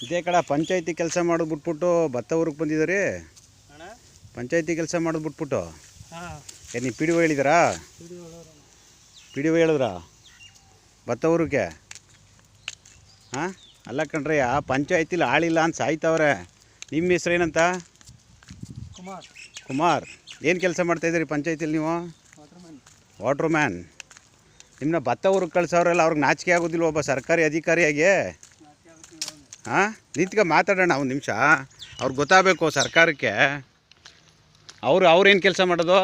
ಇದೇ ಕಡೆ ಪಂಚಾಯತಿ ಕೆಲಸ ಮಾಡೋದು ಬಿಟ್ಬಿಟ್ಟು ಭತ್ತ ಊರಿಗೆ ಬಂದಿದ್ದೀರಿ. ಪಂಚಾಯತಿ ಕೆಲಸ ಮಾಡೋದು ಬಿಟ್ಬಿಟ್ಟು ನೀವು ಪಿ ಡಿ ಒ ಹೇಳಿದಾರಾ? ಪಿ ಡಿ ಒ ಹೇಳಿದ್ರಾ ಭತ್ತ ಊರಿಗೆ? ಹಾಂ, ಅಲ್ಲ ಕಣ್ರಿ, ಆ ಪಂಚಾಯತಿಲಿ ಆಳಿಲ್ಲ ಅಂತ ಸಾಯ್ತವ್ರೆ. ನಿಮ್ಮ ಹೆಸ್ರು ಏನಂತ? ಕುಮಾರ್. ಏನು ಕೆಲಸ ಮಾಡ್ತಾಯಿದ್ದೀರಿ ಪಂಚಾಯತಿಲಿ ನೀವು? Water man. ನಿಮ್ಮನ್ನ ಭತ್ತ ಊರಿಗೆ ಕಳ್ಸೋರೆಲ್ಲ ಅವ್ರಿಗೆ ನಾಚಿಕೆ ಆಗೋದಿಲ್ಲ ಒಬ್ಬ ಸರ್ಕಾರಿ ಅಧಿಕಾರಿಯಾಗಿ? ಹಾಂ, ನಿಂತ್ಕ ಮಾತಾಡೋಣ ಒಂದು ನಿಮಿಷ. ಅವ್ರಿಗೆ ಗೊತ್ತಾಗಬೇಕು ಸರ್ಕಾರಕ್ಕೆ. ಅವ್ರೇನು ಕೆಲಸ ಮಾಡೋದು?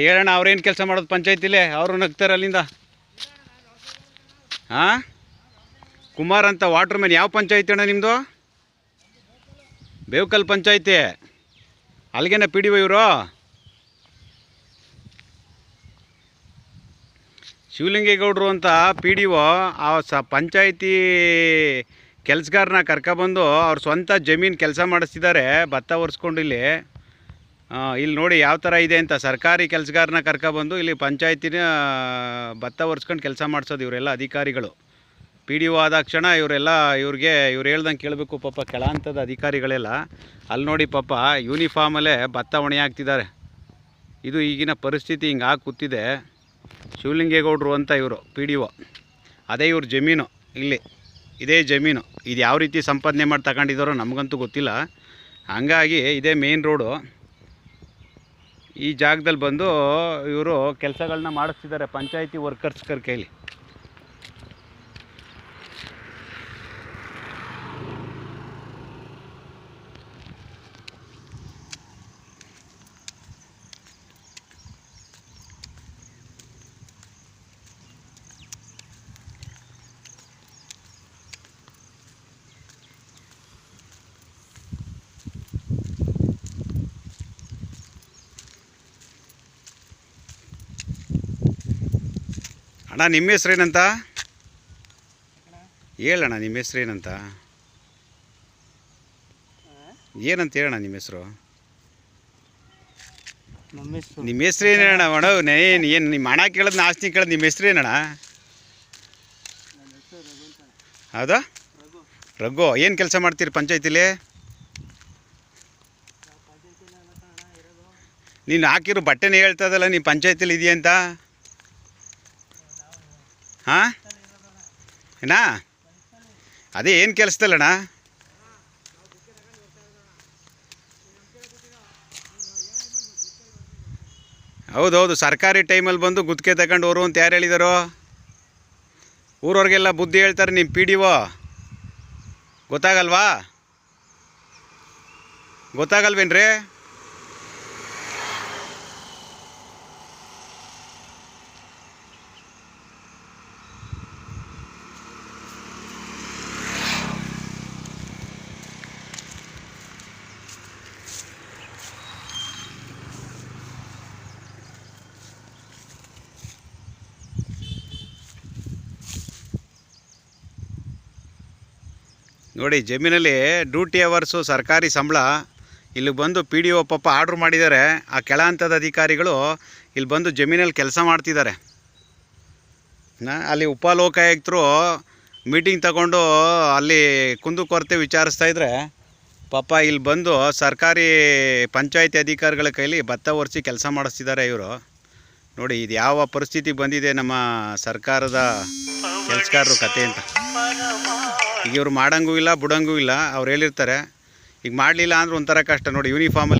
ಹೇಳೋಣ, ಅವ್ರೇನು ಕೆಲಸ ಮಾಡೋದು ಪಂಚಾಯತಿಲಿ? ಅವರು ನಗ್ತಾರೆ ಅಲ್ಲಿಂದ. ಹಾಂ, ಕುಮಾರ್ ಅಂತ ವಾಟ್ರ್ ಮ್ಯಾನ್. ಯಾವ ಪಂಚಾಯತಿ ಅಣ್ಣ ನಿಮ್ಮದು? ಬೇವ್ಕಲ್ ಪಂಚಾಯತಿ. ಅಲ್ಲಿಗೇನ ಪಿ ಡಿ ಒ ಇವರು? ಶಿವಲಿಂಗೇಗೌಡರು ಅಂತ ಪಿ ಡಿ ಒ ಆ ಪಂಚಾಯತಿ ಕೆಲಸಗಾರನ ಕರ್ಕೊಬಂದು ಅವ್ರ ಸ್ವಂತ ಜಮೀನು ಕೆಲಸ ಮಾಡಿಸ್ತಿದ್ದಾರೆ ಭತ್ತ ಒರೆಸ್ಕೊಂಡು. ಇಲ್ಲಿ ನೋಡಿ ಯಾವ ಥರ ಇದೆ ಅಂತ. ಸರ್ಕಾರಿ ಕೆಲಸಗಾರನ ಕರ್ಕೊಬಂದು ಇಲ್ಲಿ ಪಂಚಾಯತಿನ ಭತ್ತ ಒರೆಸ್ಕೊಂಡು ಕೆಲಸ ಮಾಡಿಸೋದು ಇವರೆಲ್ಲ ಅಧಿಕಾರಿಗಳು. ಪಿ ಡಿ ಒ ಆದ ಕ್ಷಣ ಇವ್ರು ಹೇಳ್ದಂಗೆ ಕೇಳಬೇಕು ಪಾಪ ಕೆಳಹಂತದ ಅಧಿಕಾರಿಗಳೆಲ್ಲ. ಅಲ್ಲಿ ನೋಡಿ ಪಾಪ ಯೂನಿಫಾರ್ಮಲ್ಲೇ ಭತ್ತ ಹೊಣೆ ಹಾಕ್ತಿದ್ದಾರೆ. ಇದು ಈಗಿನ ಪರಿಸ್ಥಿತಿ ಹಿಂಗಾಗಿ ಕೂತಿದೆ. ಶಿವಲಿಂಗೇಗೌಡರು ಅಂತ ಇವರು ಪಿ ಡಿ ಒ. ಅದೇ ಇವ್ರ ಜಮೀನು, ಇದೇ ಜಮೀನು. ಇದು ಯಾವ ರೀತಿ ಸಂಪಾದನೆ ಮಾಡಿ ತಗೊಂಡಿದ್ದಾರೋ ನಮಗಂತೂ ಗೊತ್ತಿಲ್ಲ. ಹಂಗಾಗಿ ಇದೇ ಮೇನ್ ರೋಡು. ಈ ಜಾಗದಲ್ಲಿ ಬಂದು ಇವರು ಕೆಲಸಗಳನ್ನ ಮಾಡಿಸ್ತಿದ್ದಾರೆ ಪಂಚಾಯತಿ ವರ್ಕರ್ಸ್ಗಳ ಕೈಲಿ. ಅಣ್ಣ, ನಿಮ್ಮ ಹೆಸ್ರು ಏನಂತ ಹೇಳಣ್ಣ? ನಿಮ್ಮ ಹೆಸ್ರು ಏನಂತ ಹೇಳಣ್ಣ? ನಿಮ್ಮ ಹೆಸರು? ನಿಮ್ಮ ಹೆಸ್ರು ಏನಣ್ಣ? ಏನು ನಿಮ್ಮ ಹಣ ಕೇಳೋದು ಆಸ್ತಿ ಕೇಳೋದು? ನಿಮ್ಮ ಹೆಸ್ರು ಏನಣ್ಣ? ಹೌದಾ? ರಘು. ಏನು ಕೆಲಸ ಮಾಡ್ತೀರಿ ಪಂಚಾಯತಿಲಿ? ನೀನು ಹಾಕಿರೋ ಬಟ್ಟೆನೇ ಹೇಳ್ತದಲ್ಲ ನೀನು ಪಂಚಾಯತಿಲಿ ಇದೆಯಂತ. ಹಾಂ, ಏನ ಅದೇ ಏನು ಕೆಲಸದಲ್ಲಣ್ಣ? ಹೌದೌದು, ಸರ್ಕಾರಿ ಟೈಮಲ್ಲಿ ಬಂದು ಗುತ್ತಿಗೆ ತಗೊಂಡು ಅವರು ಅಂತ ಯಾರು ಹೇಳಿದಾರೋ? ಊರವ್ರಿಗೆಲ್ಲ ಬುದ್ಧಿ ಹೇಳ್ತಾರೆ ನಿಮ್ಮ ಪಿ ಡಿ ಒ. ಗೊತ್ತಾಗಲ್ವೇನ್ರಿ? ನೋಡಿ, ಜಮೀನಲ್ಲಿ ಡ್ಯೂಟಿ ಅವರ್ಸು, ಸರ್ಕಾರಿ ಸಂಬಳ. ಇಲ್ಲಿ ಬಂದು ಪಿ ಡಿ ಒ ಪಾಪ ಆರ್ಡ್ರ್ ಮಾಡಿದ್ದಾರೆ. ಆ ಕೆಳ ಹಂತದ ಅಧಿಕಾರಿಗಳು ಇಲ್ಲಿ ಬಂದು ಜಮೀನಲ್ಲಿ ಕೆಲಸ ಮಾಡ್ತಿದ್ದಾರೆ. ಅಲ್ಲಿ ಉಪಲೋಕಾಯುಕ್ತರು ಮೀಟಿಂಗ್ ತಗೊಂಡು ಅಲ್ಲಿ ಕುಂದುಕೊರತೆ ವಿಚಾರಿಸ್ತಾಯಿದ್ರೆ ಪಾಪ ಇಲ್ಲಿ ಬಂದು ಸರ್ಕಾರಿ ಪಂಚಾಯತಿ ಅಧಿಕಾರಿಗಳ ಕೈಲಿ ಭತ್ತ ಒರೆಸಿ ಕೆಲಸ ಮಾಡಿಸ್ತಿದ್ದಾರೆ ಇವರು. ನೋಡಿ, ಇದು ಯಾವ ಪರಿಸ್ಥಿತಿ ಬಂದಿದೆ ನಮ್ಮ ಸರ್ಕಾರದ ಕೆಲಸಗಾರರು ಕತೆ ಅಂತ. ಈಗ ಇವರು ಮಾಡಂಗೂ ಇಲ್ಲ, ಬಿಡಂಗೂ ಇಲ್ಲ. ಅವ್ರು ಹೇಳಿರ್ತಾರೆ. ಈಗ ಮಾಡಲಿಲ್ಲ ಅಂದ್ರೆ ಒಂಥರ ಕಷ್ಟ. ನೋಡಿ, ಯೂನಿಫಾರ್ಮಲ್ಲಿ